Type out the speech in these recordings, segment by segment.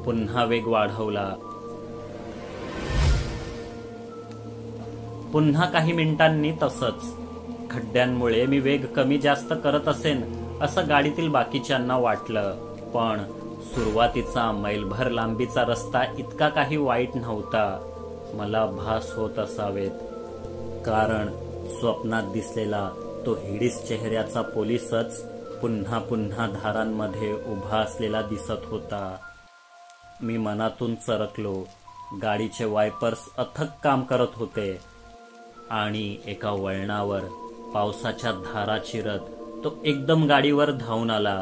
पुन्हा वेग वाढवला. पुन्हा काही मिनिटांनी तसंच. खड्ड्यांमुळे मी वेग कमी जास्त करत असेन असं गाडीतील बाकीच्यांना वाटलं, पण सुरुवातीचा मैलभर लांबीचा रस्ता इतका काही वाईट नव्हता. मला भास होत असावेत, कारण स्वप्नात दिसलेला तो हिडीस चेहऱ्याचा पोलीसच पुन्हा पुन्हा धारांमध्ये उभा असलेला दिसत होता. मी मनातून चरकलो. गाडीचे वायपर्स अथक काम करत होते आणि एका वळणावर पावसाच्या धारा चिरत तो एकदम गाडीवर धावून आला.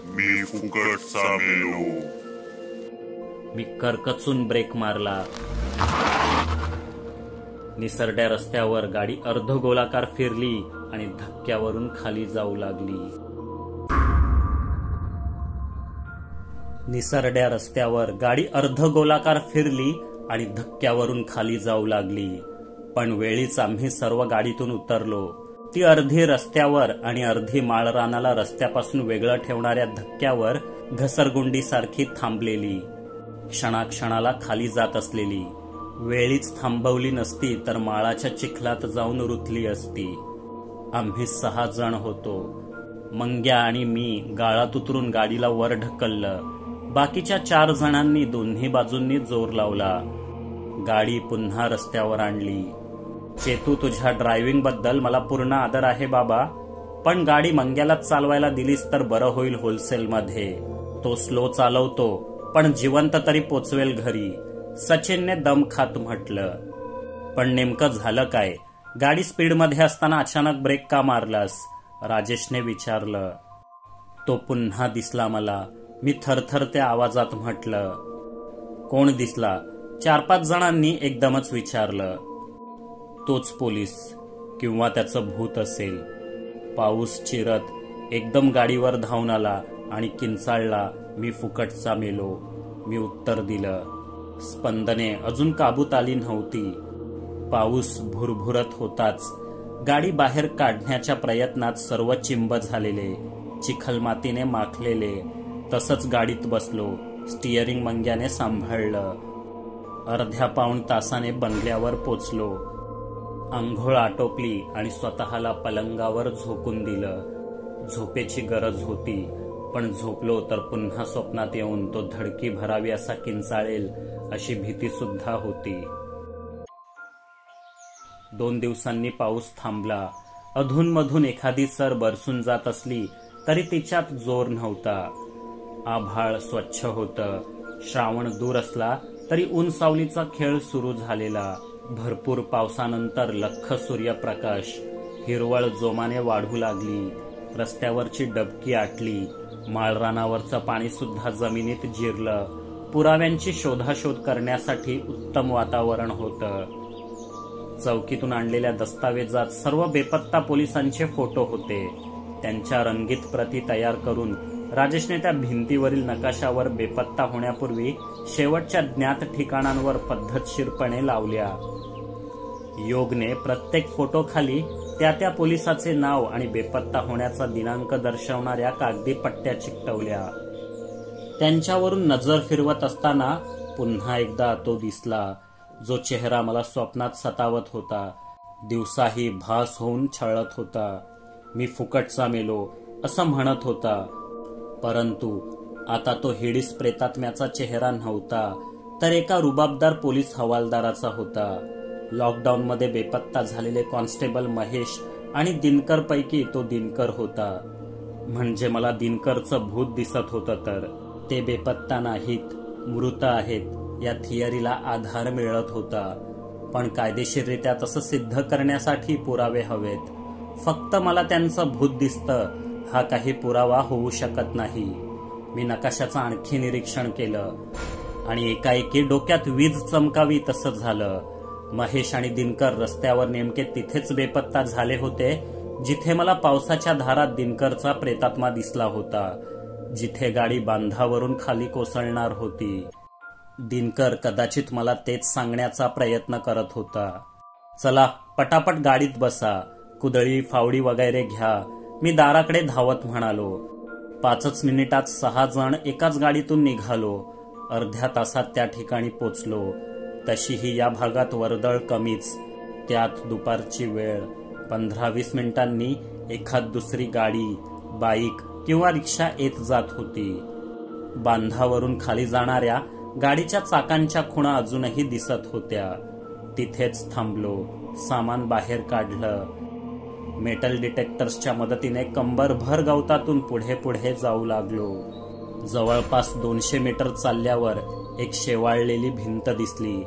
मी फुकटचा मेलो. मी करकचून ब्रेक मारला. निसरड्या रस्त्यावर गाडी अर्धगोलाकार फिरली आणि धक्क्यावरून खाली जाऊ लागली. निसरड्या रस्त्यावर गाडी अर्धगोलाकार फिरली आणि धक्क्यावरून खाली जाऊ लागली. पण वेळीच आम्ही सर्व गाडीतून उतरलो. ती अर्धी रस्त्यावर आणि अर्धी माळरानाला रस्त्यापासून वेगळं ठेवणाऱ्या धक्क्यावर घसरगुंडीसारखी थांबलेली, क्षणाक्षणाला खाली जात असलेली. वेळीच थांबवली नसती तर माळाच्या चिखलात जाऊन रुतली असती. आम्ही 6 जण होतो. मंग्या आणि मी गाळात उतरून गाडीला वर ढकललं. बाकीच्या 4 जणांनी दोन्ही बाजूंनी जोर लावला. गाडी पुन्हा रस्त्यावर आणली. चेतू, तुझ्या ड्रायव्हिंग बद्दल मला पूर्ण आदर आहे बाबा, पण गाडी मंग्यालाच चालवायला दिलीस तर बरं होईल. होलसेलमध्ये तो स्लो चालवतो, पण जिवंत तरी पोचवेल घरी, सचिनने दम खात म्हटलं. पण नेमकं झालं काय? गाडी स्पीडमध्ये असताना अचानक ब्रेक का मारलास? राजेशने विचारलं. तो पुन्हा दिसला मला. मी थरथरत्या आवाजात म्हटलं. कोण दिसला? 4-5 जणांनी एकदमच विचारलं. तोच पोलीस, किंवा त्याचं भूत असेल. पाऊस चिरत एकदम गाडीवर धावून आला आणि किंचाळला, मी फुकटचा मेलो. मी उत्तर दिलं. स्पंदने अजून काबूत आली नव्हती. पाऊस भुरभुरत होताच गाडी बाहेर काढण्याच्या प्रयत्नात सर्व चिंब झालेले, चिखलमातीने माखलेले. तसंच गाडीत बसलो. स्टिअरिंग मंग्याने सांभाळलं. अर्ध्या पाऊण तासाने बंगल्यावर पोचलो. आंघोळ आटोपली आणि स्वतःला पलंगावर झोकून दिलं. झोपेची गरज होती, पण झोपलो तर पुन्हा स्वप्नात येऊन तो धडकी भरावी असा किंचाळेल अशी भीती सुद्धा होती. 2 दिवसांनी पाऊस थांबला. अधूनमधून एखादी सर बरसून जात असली तरी तिच्यात जोर नव्हता. आभाळ स्वच्छ होतं. श्रावण दूर असला तरी ऊन सावलीचा खेळ सुरू झालेला. भरपूर पावसानंतर लख्ख सूर्यप्रकाश. हिरवळ जोमाने वाढू लागली. रस्त्यावरची डबकी आटली. माळरानावरचं पाणी सुद्धा जमिनीत जिरलं. पुराव्यांची शोधाशोध करण्यासाठी उत्तम वातावरण होतं. चौकीतून आणलेल्या दस्तावेजात सर्व बेपत्ता पोलिसांचे फोटो होते. त्यांच्या रंगीत प्रती तयार करून राजेशने त्या भिंतीवरील नकाशावर बेपत्ता होण्यापूर्वी शेवटच्या ज्ञात ठिकाणांवर पद्धतशीरपणे लावल्या. योगने प्रत्येक फोटोखाली त्या पोलिसाचे नाव आणि बेपत्ता होण्याचा दिनांक दर्शवणाऱ्या कागदी पट्ट्या चिकटवल्या. त्यांच्यावरून नजर फिरवत असताना पुन्हा एकदा तो दिसला, जो चेहरा मला स्वप्नात सतावत होता. दिवसाही भास होऊन छळत होता. मी फुकटचा मेलो असं म्हणत होता. परंतु आता तो हिडीस प्रेतात्म्याचा चेहरा नव्हता, तर एका रुबाबदार पोलीस हवालदाराचा होता. लॉकडाऊनमध्ये बेपत्ता झालेले कॉन्स्टेबल महेश आणि दिनकर पैकी तो दिनकर होता. म्हणजे मला दिनकरचं भूत दिसत होतं, तर ते बेपत्ता नाहीत, मृत आहेत या थिअरीला आधार मिळत होता. पण कायदेशीररित्या तसं सिद्ध करण्यासाठी पुरावे हवेत. फक्त मला त्यांचं भूत दिसतं हा काही पुरावा होऊ शकत नाही. मी नकाशाचं आणखी निरीक्षण केलं आणि एकाएकी डोक्यात वीज चमकावी तसं झालं. महेश आणि दिनकर रस्त्यावर नेमके तिथेच बेपत्ता झाले होते, जिथे मला पावसाच्या धारात दिनकरचा प्रेतात्मा दिसला होता, जिथे गाडी बांधावरून खाली कोसळणार होती. दिनकर कदाचित मला तेच सांगण्याचा प्रयत्न करत होता. चला पटापट गाडीत बसा, कुदळी फावडी वगैरे घ्या, मी दाराकडे धावत म्हणालो. 5 मिनिटात 6 जण एकाच गाडीतून निघालो. अर्ध्या तासात त्या ठिकाणी पोचलो. तशीही या भागात वर्दळ कमीच. त्यात दुपारची वेळ. 15-20 मिनिटांनी एखाद दुसरी गाडी, बाईक किंवा रिक्षा येत जात होती. बांधावरून खाली जाणाऱ्या गाडीच्या चाकांच्या खुणा अजूनही दिसत होत्या. तिथेच थांबलो. सामान बाहेर काढलं. मेटल डिटेक्टर्सच्या मदतीने कंबरभर गवतातून पुढे पुढे जाऊ लागलो. जवळपास 200 मीटर चालल्यावर एक शेवाळलेली भिंत दिसली.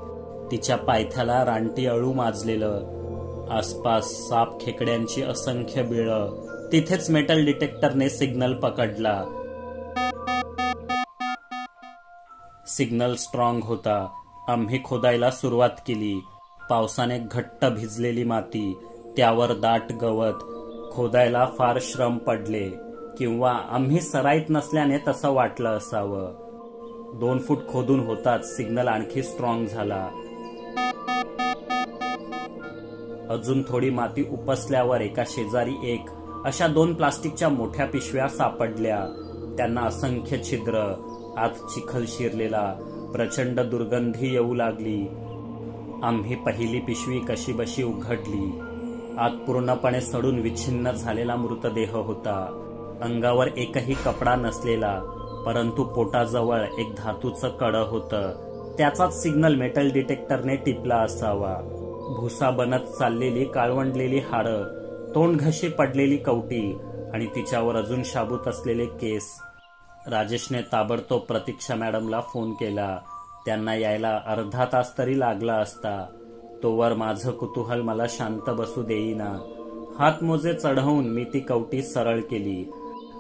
तिच्या पायथ्याला रानटी अळू माजलेलं. आसपास साप खेकड्यांची असंख्य बिळं. तिथेच मेटल डिटेक्टरने सिग्नल पकडला. सिग्नल स्ट्रॉंग होता. आम्ही खोदायला सुरुवात केली. पावसाने घट्ट भिजलेली माती, त्यावर दाट गवत. खोदायला फार श्रम पडले, किंवा आम्ही सराईत नसल्याने तसं वाटलं असावं. 2 फूट खोदून होताच सिग्नल आणखी स्ट्रॉंग झाला. अजून थोडी माती उपसल्यावर एका शेजारी एक अशा 2 प्लास्टिकच्या मोठ्या पिशव्या सापडल्या. त्यांना असंख्य छिद्र, आत चिखल शिरलेला, प्रचंड दुर्गंधी येऊ लागली. आम्ही पहिली पिशवी कशीबशी उघडली. आत पूर्णपणे सडून विच्छिन्न झालेला मृतदेह होता. अंगावर एकही कपडा नसलेला, परंतु पोटाजवळ एक धातूचं कडं होतं. त्याचाच सिग्नल मेटल डिटेक्टरने टिपला असावा. भुसा बनत चाललेली काळवंडलेली हाडं, तोंडघशी पडलेली कवटी आणि तिच्यावर अजून शाबूत असलेले केस. राजेशने ताबडतोब प्रतीक्षा मॅडमला फोन केला. त्यांना यायला अर्धा तास तरी लागला असता. तोवर माझं कुतूहल मला शांत बसू देईना. हातमोजे चढवून मी ती कवटी सरळ केली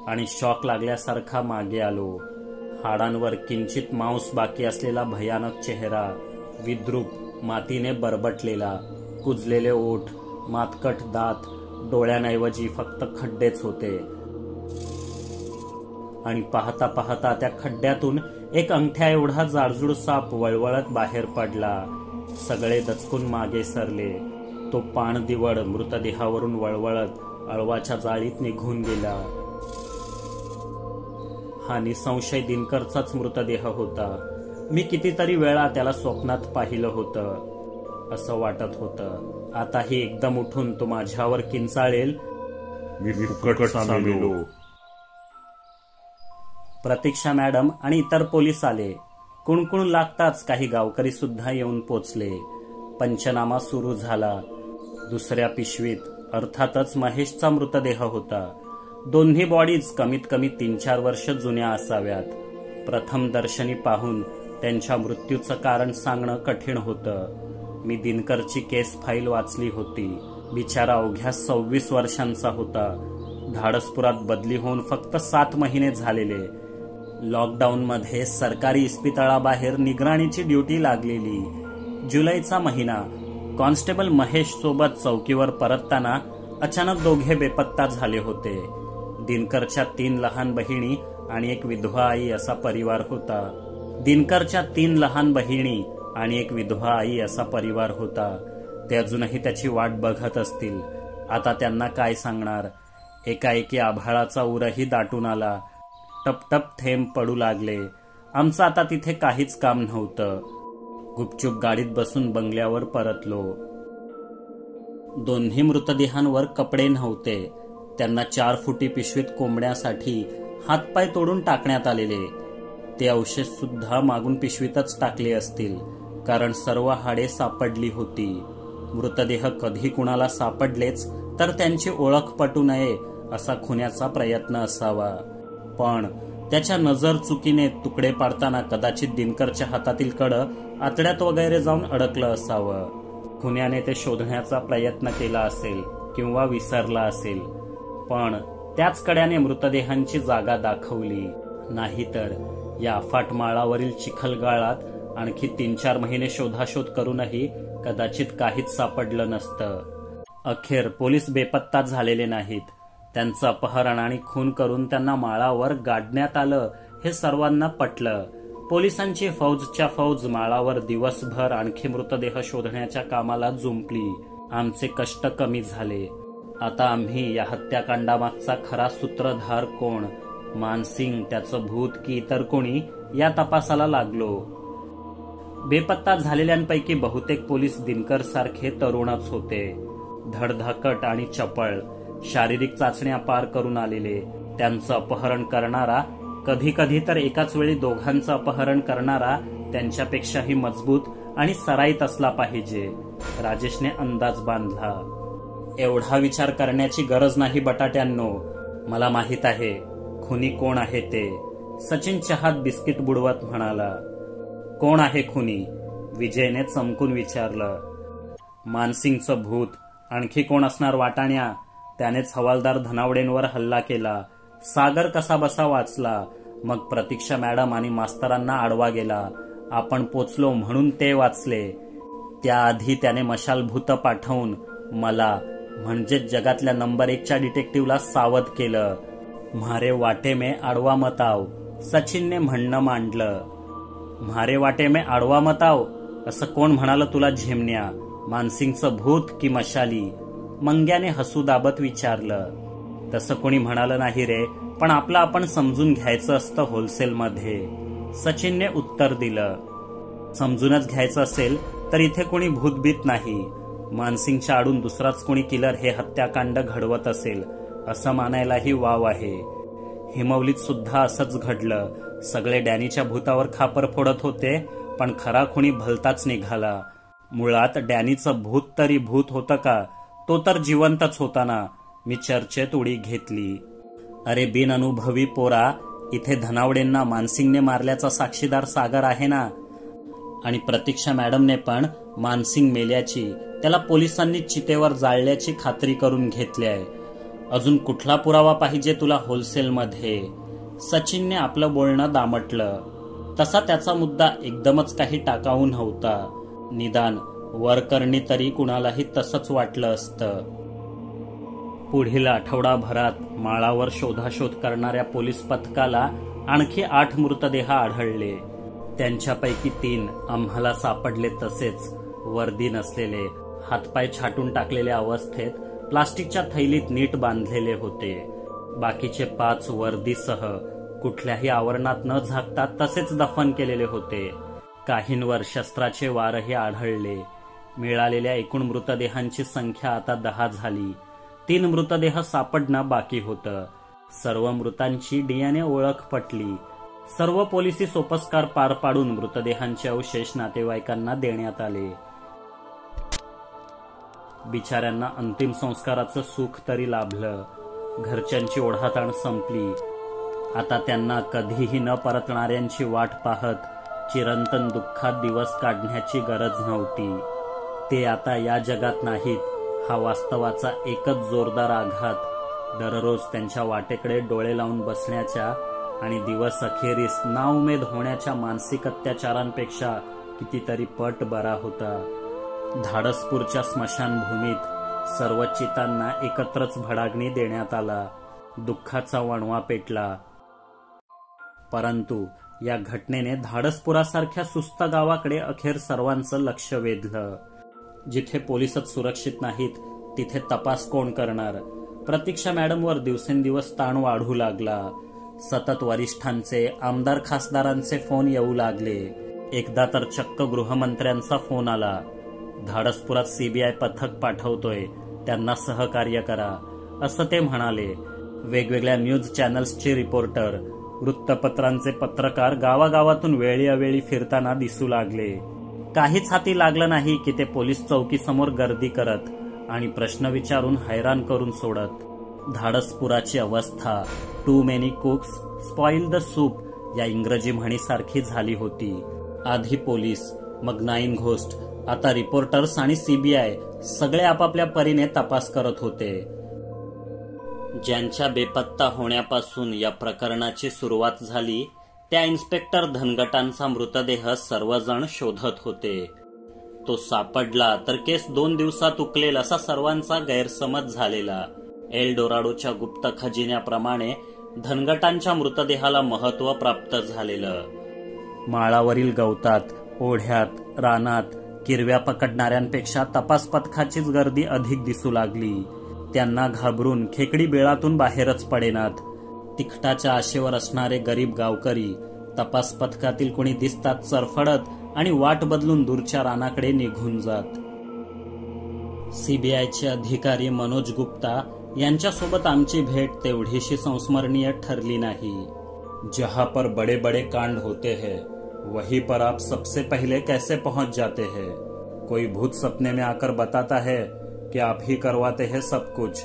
आणि शॉक लागल्यासारखा मागे आलो. हाडांवर किंचित मांस बाकी असलेला भयानक चेहरा, विद्रूप, मातीने बरबटलेला, कुजलेले ओठ, मातकट दात, डोळ्यांऐवजी फक्त खड्डेच होते. आणि पाहता पाहता त्या खड्ड्यातून एक अंगठ्या एवढा जाडजूड साप वळवळत बाहेर पडला. सगळे दचकून मागे सरले. तो पाणदिवड मृतदेहावरून वळवळत अळवाच्या जाळीत निघून गेला. हा निसंशय दिनकरचाच मृतदेह होता. मी कितीतरी वेळा त्याला स्वप्नात पाहिलं होतं. असं वाटत होतं आताही एकदम उठून तो माझ्यावर किंचाळेल. मी फुकट सामीलो. प्रतीक्षा मॅडम आणि इतर पोलीस आले. कुणकुण लागताच काही गावकरी सुद्धा येऊन पोचले. पंचनामा सुरू झाला. दुसऱ्या पिशवीत अर्थातच महेशचा मृतदेह होता. दोन्ही बॉडीज कमीत कमी 3-4 वर्ष जुन्या असाव्यात. प्रथम दर्शनी पाहून त्यांच्या मृत्यूचं कारण सांगणं कठीण होतं. मी दिनकरची केस फाईल वाचली होती. बिचारा अवघ्या 26 वर्षांचा होता. धाडसपुरात बदली होऊन फक्त 7 महिने झालेले. लॉकडाऊनमध्ये सरकारी इस्पितळाबाहेर निगराणीची ड्युटी लागलेली. जुलैचा महिना. कॉन्स्टेबल महेश सोबत चौकीवर परतताना अचानक दोघे बेपत्ता झाले होते. दिनकरच्या 3 लहान बहिणी आणि एक विधवा आई असा परिवार होता. ते अजूनही त्याची वाट बघत असतील. आता त्यांना काय सांगणार. एकाएकी आभाळाचा उरही दाटून आला. टपटप थेंब पडू लागले. आमचं आता तिथे काहीच काम नव्हतं. गुपचूप गाडीत बसून बंगल्यावर परतलो. दोन्ही मृतदेहांवर कपडे नव्हते. त्यांना 4 फुटी पिशवीत कोंबण्यासाठी हातपाय तोडून टाकण्यात आलेले. ते अवशेष सुद्धा मागून पिशवीतच टाकले असतील, कारण सर्व हाडे सापडली होती. मृतदेह कधी कुणाला सापडलेच तर त्यांची ओळख पटू नये असा खुन्याचा प्रयत्न असावा. पण त्याच्या नजर चुकीने तुकडे पाडताना कदाचित दिनकरच्या हातातील कडं आतड्यात वगैरे जाऊन अडकलं असावं. खुन्याने ते शोधण्याचा प्रयत्न केला असेल किंवा विसरला असेल. पण त्याच कड्याने मृतदेहांची जागा दाखवली. नाहीतर या अफाट माळावरील चिखलगाळात आणखी 3-4 महिने शोधाशोध करूनही कदाचित काहीच सापडलं नसतं. अखेर पोलीस बेपत्ता झालेले नाहीत. त्यांचं अपहरण आणि खून करून त्यांना माळावर गाडण्यात आलं हे सर्वांना पटलं. पोलिसांची फौजच्या फौज माळावर दिवसभर आणखी मृतदेह शोधण्याच्या कामाला जुंपली. आमचे कष्ट कमी झाले. आता आम्ही या हत्याकांडामागचा खरा सूत्रधार कोण मानसिंग त्याचं भूत की इतर कोणी या तपासाला लागलो. बेपत्ता झालेल्यांपैकी बहुतेक पोलीस दिनकर सारखे तरुणच होते. धडधाकट आणि चपळ, शारीरिक चाचण्या पार करून आलेले. त्यांचं अपहरण करणारा, कधी कधी तर एकाच वेळी दोघांचं अपहरण करणारा त्यांच्यापेक्षाही मजबूत आणि सराईत असला पाहिजे. राजेशने अंदाज बांधला. एवढा विचार करण्याची गरज नाही बटाट्यांनो, मला माहित आहे खुनी कोण आहे ते. सचिन चहात बिस्किट बुडवत म्हणाला. कोण आहे खुनी? विजयने चमकून विचारलं. मानसिंगचं भूत. आणखी कोण असणार वाटाण्या? त्यानेच हवालदार धनावडेंवर हल्ला केला. सागर कसा बसा वाचला. मग प्रतीक्षा मॅडम आणि मास्तरांना आडवा गेला. आपण पोचलो म्हणून ते वाचले. त्याआधी त्याने मशाल भूत पाठवून मला म्हणजे जगातल्या नंबर 1च्या डिटेक्टिव्हला सावध केलं. म्हारे वाटे में आडवा मताव, सचिनने म्हणणं मांडलं. म्हारे वाटे में आडवा मताव असं कोण म्हणालं तुला झेमण्या? मानसिंगचं भूत की मशाली? मंग्याने हसू दाबत विचारलं. तसं कोणी म्हणालं नाही रे, पण आपलं आपण समजून घ्यायचं असतं होलसेलमध्ये, सचिनने उत्तर दिलं. समजूनच घ्यायचं असेल तर इथे कोणी भूतभीत नाही. मानसिंगच्या आडून दुसराच कोणी किलर हे हत्याकांड घडवत असेल असं मानायलाही वाव आहे. हिमवलीत सुद्धा असंच घडलं. सगळे डॅनीच्या भूतावर खापर फोडत होते, पण खरा खुनी भलताच निघाला. मुळात डॅनीचं भूत तरी भूत होतं का? तो तर जिवंतच होता ना. मी चर्चेत उडी घेतली. अरे बिनअनुभवी पोरा, इथे धनावडेंना मानसिंगने मारल्याचा साक्षीदार सागर आहे ना. आणि प्रतीक्षा मॅडमने पण मानसिंग मेल्याची, त्याला पोलिसांनी चितेवर जाळल्याची खात्री करून घेतली आहे. अजून कुठला पुरावा पाहिजे तुला होलसेलमध्ये? सचिनने आपलं बोलणं दामटलं. तसा त्याचा मुद्दा एकदमच काही टाकाऊ नव्हता. निदान वरकरणी तरी कुणालाही तसंच वाटलं असतं. पुढील आठवडाभरात माळावर शोधाशोध करणाऱ्या पोलीस पथकाला आणखी 8 मृतदेह आढळले. त्यांच्यापैकी 3 आम्हाला सापडले तसेच वर्दी नसलेले, हातपाय छाटून टाकलेल्या अवस्थेत प्लास्टिकच्या थैलीत नीट बांधलेले होते. बाकीचे 5 वर्दीसह कुठल्याही आवरणात न झाकता तसेच दफन केलेले होते. काहींवर शस्त्राचे वारही आढळले. मिळालेल्या एकूण मृतदेहांची संख्या आता 10 झाली. 3 मृतदेह सापडणं बाकी होतं. सर्व मृतांची DNA ओळख पटली. सर्व पोलिसी सोपस्कार पार पाडून मृतदेहांचे अवशेष नातेवाईकांना देण्यात आले. बिचाऱ्यांना अंतिम संस्काराचं सुख तरी लाभलं. घरच्यांची ओढाताण संपली. आता त्यांना कधीही न परतणाऱ्यांची वाट पाहत चिरंतन दुःखात दिवस काढण्याची गरज नव्हती. ते आता या जगात नाहीत, हा वास्तवाचा एकच जोरदार आघात दररोज त्यांच्या वाटेकडे डोळे लावून बसण्याच्या आणि दिवस अखेरीस नाउमेद होण्याच्या मानसिक अत्याचारांपेक्षा कितीतरी पट बरा होता. धाडसपूरच्या स्मशानभूमीत सर्व चितांना एकत्रच भडागणी देण्यात आला. दुःखाचा वणवा पेटला. परंतु या घटनेने धाडसपुरासारख्या सुस्त गावाकडे अखेर सर्वांचं लक्ष वेधलं. जिथे पोलीसच सुरक्षित नाहीत तिथे तपास कोण करणार? प्रतीक्षा मॅडमवर दिवसेंदिवस ताण वाढू लागला. सतत वरिष्ठांचे, आमदार खासदारांचे फोन येऊ लागले. एकदा तर चक्क गृहमंत्र्यांचा फोन आला. धाडसपुरात CBI पथक पाठवतोय, त्यांना सहकार्य करा असं ते म्हणाले. वेगवेगळ्या न्यूज चॅनल्सचे रिपोर्टर, वृत्तपत्रांचे पत्रकार गावागावातून वेळी अवेळी फिरताना दिसू लागले. काहीच हाती लागलं नाही की ते पोलीस चौकीसमोर गर्दी करत आणि प्रश्न विचारून हैराण करून सोडत. धाडसपुराची अवस्था too many cooks spoil the soup या इंग्रजी म्हणीसारखी झाली होती. आधी पोलीस, मग 9 घोस्ट, आता रिपोर्टर्स आणि CBI सगळे आपापल्या परीने तपास करत होते. ज्यांच्या बेपत्ता होण्यापासून या प्रकरणाची सुरुवात झाली त्या इन्स्पेक्टर धनगटांचा मृतदेह सर्वजण शोधत होते. तो सापडला तर केस 2 दिवसात उकलेल असा सर्वांचा गैरसमज झालेला. एल्डोराडोच्या गुप्त खजिन्याप्रमाणे धनगटांच्या मृतदेहाला महत्व प्राप्त झालेलं. माळावरील गवतात, ओढ्यात, रानात किरव्या पकडणाऱ्यांपेक्षा तपास पथकाचीच गर्दी अधिक दिसू लागली. त्यांना घाबरून खेकडी बिळातून बाहेरच पडेनात. तिखटाच्या आशेवर असणारे गरीब गावकरी तपास पथकातील कोणी दिसतात चरफडत आणि वाट बदलून दूरच्या रानाकडे निघून जात. सीबीआयचे अधिकारी मनोज गुप्ता यांच्यासोबत आमची भेट तेवढीशी संस्मरणीय ठरली नाही. जहां पर बड़े बड़े कांड होते हैं वहीं पर आप सबसे पहले कैसे पहुंच जाते हैं? कोई भूत सपने में आकर बताता है कि आप ही करवाते हैं सब कुछ.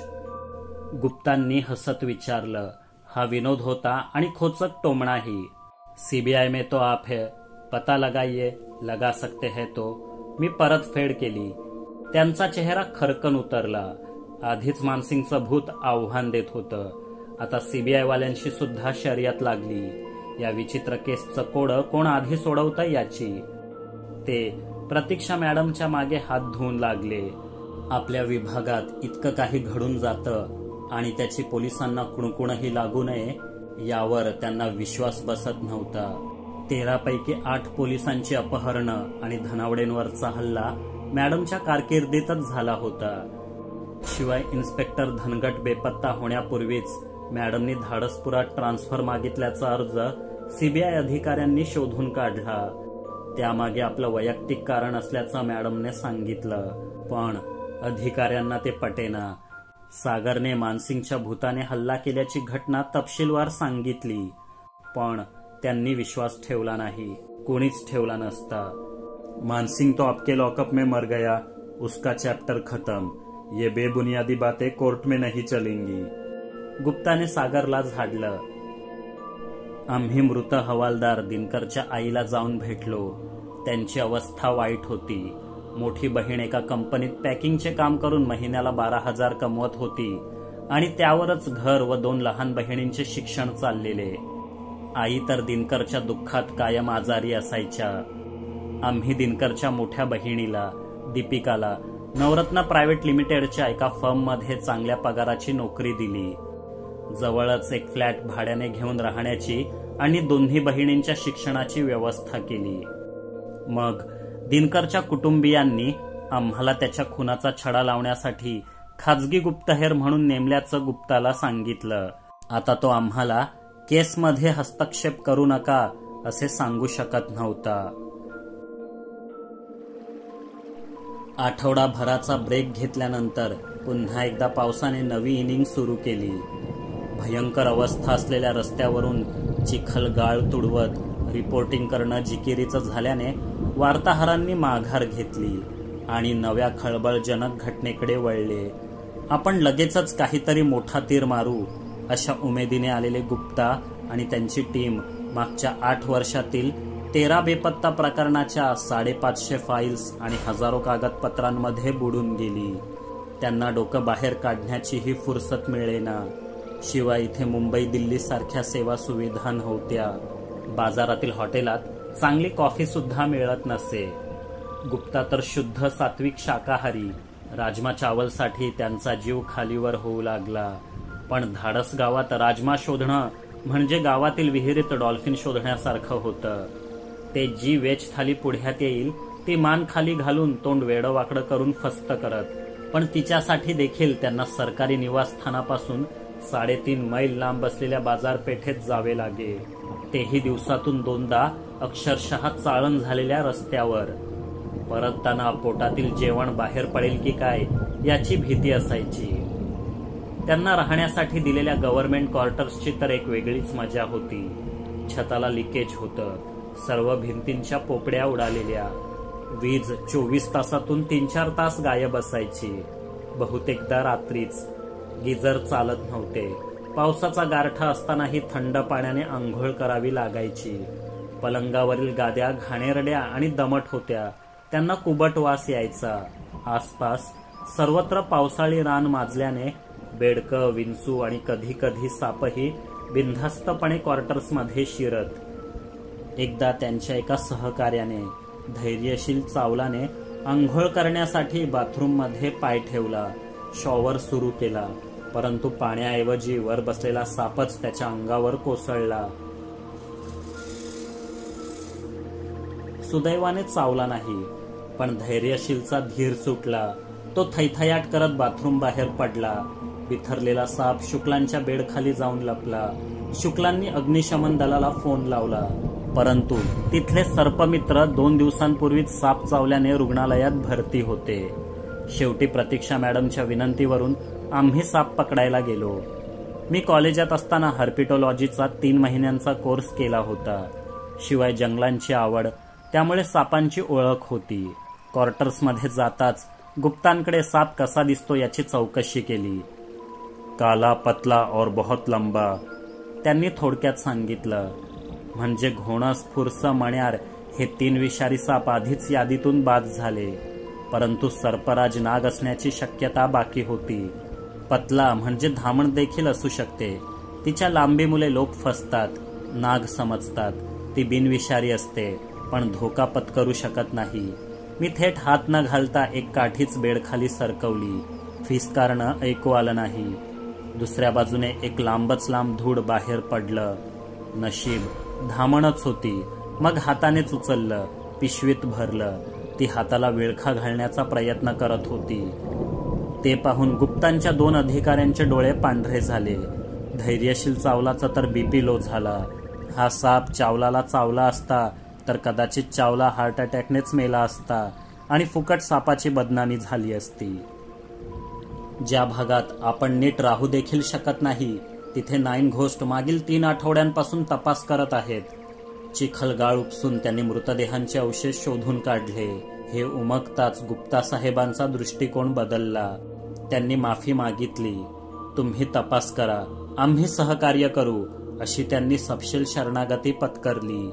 गुप्तांनी हसत विचारलं. हा विनोद होता आणि खोचक टोमणाही. सीबीआय में तो आप है, पता लगाइए, लगा सकते हैं तो. मी परतफेड केली. त्यांचा चेहरा खरकन उतरला. आधीच मानसिंगचं भूत आव्हान देत होतं. आता सीबीआय वाल्यांशी सुद्धा शर्यत लागली. या विचित्र केसचं कोडं कोण आधी सोडवतं याची. ते प्रतीक्षा मॅडमच्या मागे हात धुवून लागले. आपल्या विभागात इतकं काही घडून जातं आणि त्याची पोलिसांना कुणकुणही लागू नये यावर त्यांना विश्वास बसत नव्हता. 13 पैकी 8 पोलिसांची अपहरणं आणि धनावडेंवरचा हल्ला मॅडमच्या कारकिर्दीतच झाला होता. शिवाय इन्स्पेक्टर धनगट बेपत्ता होण्यापूर्वीच मॅडमनी धाडसपुरात ट्रान्सफर मागितल्याचा अर्ज सीबीआय अधिकाऱ्यांनी शोधून काढला. त्यामागे आपलं वैयक्तिक कारण असल्याचं मॅडमने सांगितलं. पण अधिकाऱ्यांना ते पटेना. सागरने मानसिंगच्या भूताने हल्ला केल्याची घटना तपशीलवार सांगितली. पण त्यांनी विश्वास ठेवला नाही. कोणीच ठेवला नसता. मानसिंग तो आपके लॉकअप में मर गया, उसका चैप्टर खत्म. ये बेबुनियादी बातें कोर्ट में नहीं चलेंगी. गुप्ताने सागरला झाडलं. आम्ही मृत हवालदार दिनकरच्या आईला जाऊन भेटलो. त्यांची अवस्था वाईट होती. मोठी बहीण एका कंपनीत पॅकिंगचे काम करून महिन्याला 12,000 कमवत होती आणि त्यावरच घर व 2 लहान बहिणींचे शिक्षण चाललेले. आई तर दिनकरच्या दुःखात कायम आजारी असायच्या. आम्ही दिनकरच्या मोठ्या बहिणीला दीपिकाला नवरत्न प्रायव्हेट लिमिटेडच्या एका फर्ममध्ये चांगल्या पगाराची नोकरी दिली. जवळच एक फ्लॅट भाड्याने घेऊन राहण्याची आणि दोन्ही बहिणींच्या शिक्षणाची व्यवस्था केली. मग दिनकरच्या कुटुंबियांनी आम्हाला त्याच्या खुनाचा छडा लावण्यासाठी खाजगी गुप्तहेर म्हणून नेमल्याचं गुप्ताला सांगितलं. आता तो आम्हाला केसमध्ये हस्तक्षेप करू नका असे सांगू शकत नव्हता. आठवडाभराचा ब्रेक घेतल्यानंतर पुन्हा एकदा पावसाने नवी इनिंग सुरू केली. भयंकर अवस्था असलेल्या रस्त्यावरून चिखल गाळ तुडवत रिपोर्टिंग करणं जिकिरीचं झाल्याने वार्ताहरांनी माघार घेतली आणि नव्या खळबळजनक घटनेकडे वळले. आपण लगेचच काहीतरी मोठा तीर मारू अशा उमेदीने आलेले गुप्ता आणि त्यांची टीम मागच्या 8 वर्षातील 13 बेपत्ता प्रकरणाच्या 550 फाईल्स आणि हजारो कागदपत्रांमध्ये बुडून गेली. त्यांना डोकं बाहेर काढण्याचीही फुरसत मिळेना. शिवाय इथे मुंबई दिल्ली सारख्या सेवा सुविधा नव्हत्या. बाजारातील हॉटेलात चांगली कॉफी सुद्धा मिळत नसे. गुप्ता तर शुद्ध सात्विक शाकाहारी. राजमा चावलसाठी त्यांचा जीव खालीवर होऊ लागला. पण धाडस गावात राजमा शोधणं म्हणजे गावातील विहिरीत डॉल्फिन शोधण्यासारखं होतं. ते जी वेज थाली पुढ्यात येईल ती मान खाली घालून तोंड वेडवाकडं करून फस्त करत. पण तिच्यासाठी देखील त्यांना सरकारी निवासस्थानापासून 3.5 मैल लांब असलेल्या बाजारपेठेत जावे लागे. तेही दिवसातून 2दा अक्षरशः चाळण झालेल्या रस्त्यावर. परतताना पोटातील जेवण बाहेर पडेल की काय याची भीती असायची. त्यांना राहण्यासाठी दिलेल्या गव्हर्नमेंट क्वार्टर्सची तर एक वेगळीच मजा होती. छताला लिकेज होतं. सर्व भिंतींच्या पोपड्या उडालेल्या. वीज 24 तासातून 3-4 तास गायब असायची. बहुतेकदा रात्रीच. गिजर चालत नव्हते. पावसाचा गारठा असतानाही थंड पाण्याने आंघोळ करावी लागायची. पलंगावरील गाद्या घाणेरड्या आणि दमट होत्या. त्यांना कुबट वास यायचा. आसपास सर्वत्र पावसाळी रान माजल्याने बेडकं, विंचू आणि कधी कधी सापही बिनधास्तपणे क्वार्टर्समध्ये शिरत. एकदा त्यांच्या एका सहकार्याने धैर्यशील चावलाने आंघोळ करण्यासाठी बाथरूममध्ये पाय ठेवला. शॉवर सुरू केला. परंतु पाण्याऐवजी वर बसलेला सापच त्याच्या अंगावर कोसळला. सुदैवाने चावला नाही. पण धैर्यशीलचा धीर सुटला. तो थैथयाट करत बाथरूम बाहेर पडला. बिथरलेला साप शुक्लांच्या बेडखाली जाऊन लपला. शुक्लांनी अग्निशमन दलाला फोन लावला, परंतु तिथले सर्पमित्र 2 दिवसांपूर्वीच साप चावल्याने रुग्णालयात भरती होते. शेवटी प्रतीक्षा मॅडमच्या विनंतीवरून आम्ही साप पकडायला गेलो. मी कॉलेजात असताना हर्पिटोलॉजीचा 3 महिन्यांचा कोर्स केला होता. शिवाय जंगलांची आवड, त्यामुळे सापांची ओळख होती. क्वार्टर्समध्ये जाताच गुप्तांकडे साप कसा दिसतो याची चौकशी केली. काला, पतला और बहुत लंबा, त्यांनी थोडक्यात सांगितलं. म्हणजे घोणस, फुरस, मण्यार हे 3 विषारी साप आधीच यादीतून बाद झाले, परंतु सर्पराज नाग असण्याची शक्यता बाकी होती. पतला म्हणजे धामण देखील असू शकते. तिच्या लांबीमुळे लोक फसतात, नाग समजतात. ती बिनविषारी असते, पण धोका पत्करू शकत नाही. मी थेट हात न घालता एक काठीच बेडखाली सरकवली. फिसकारणं ऐकू आलं नाही. दुसऱ्या बाजूने एक लांबच लांब धूळ बाहेर पडलं. नशीब धामणच होती. मग हातानेच उचललं, पिशवीत भरलं. ती हाताला विळखा घालण्याचा प्रयत्न करत होती. ते पाहून गुप्तांच्या 2 अधिकाऱ्यांचे डोळे पांढरे झाले. धैर्यशील चावलाचा तर बीपी लो झाला. हा साप चावलाला चावला असता तर कदाचित चावला हार्ट अटॅकनेच मेला असता आणि फुकट सापाची बदनामी झाली असती. ज्या भागात आपण नीट राहू देखील शकत नाही, तिथे 9 घोस्ट मागील 3 आठवड्यांपासून तपास करत आहेत. चिखलगाळ उपसून त्यांनी मृतदेहांचे अवशेष शोधून काढले. हे उमगताच गुप्ता साहेबांचा दृष्टिकोन बदलला. त्यांनी माफी मागितली. तुम्ही तपास करा, आम्ही सहकार्य करू, अशी त्यांनी सपशेल शरणागती पत्करली.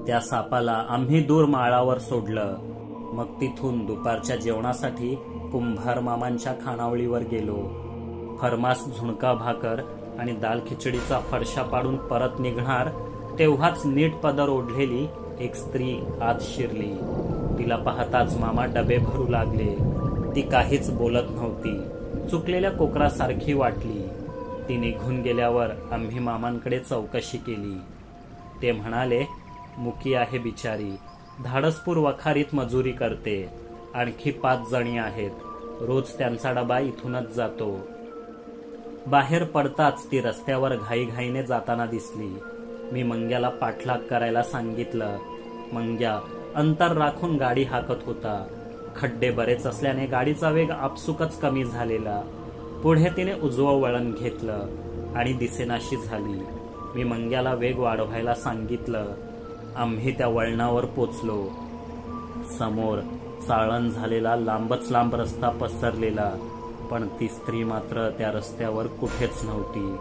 त्या सापाला आम्ही दूर माळावर सोडलं. मग तिथून दुपारच्या जेवणासाठी कुंभार मामांच्या खानावळीवर गेलो. फरमास झुणका भाकर आणि दाल खिचडीचा फडशा पाडून परत निघणार तेव्हाच नीट पदर ओढलेली एक स्त्री आत शिरली. तिला पाहताच मामा डबे भरू लागले. ती काहीच बोलत नव्हती, चुकलेल्या कोकरासारखी वाटली. ती निघून गेल्यावर आम्ही मामांकडे चौकशी केली. ते म्हणाले, मुकी आहे बिचारी, धाडसपूर वखारीत मजुरी करते. आणखी 5 जणी आहेत. रोज त्यांचा डबा इथूनच जातो. बाहेर पडताच ती रस्त्यावर घाईघाईने जाताना दिसली. मी मंग्याला पाठलाग करायला सांगितलं. मंग्या अंतर राखून गाडी हाकत होता. खड्डे बरेच असल्याने गाडीचा वेग आपसुकच कमी झालेला. पुढे तिने उजवं वळण घेतलं आणि दिसेनाशी झाली. मी मंग्याला वेग वाढवायला सांगितलं. आम्ही त्या वळणावर पोचलो. समोर चाळण झालेला लांबच लांब रस्ता पसरलेला, पण ती स्त्री मात्र त्या रस्त्यावर कुठेच नव्हती.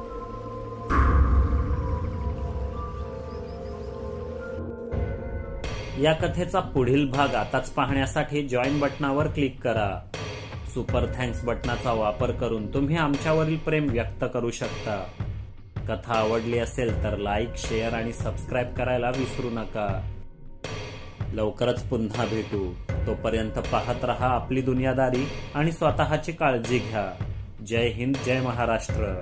या कथेचा पुढील भाग आताच पाहण्यासाठी जॉईन बटनावर क्लिक करा. सुपर थँक्स बटनाचा वापर करून तुम्ही आमच्यावरील प्रेम व्यक्त करू शकता. कथा आवडली असेल तर लाईक, शेअर आणि सबस्क्राईब करायला विसरू नका. लवकरच पुन्हा भेटू. तोपर्यंत पाहत रहा आपली दुनियादारी आणि स्वतःची काळजी घ्या. जय हिंद, जय महाराष्ट्र.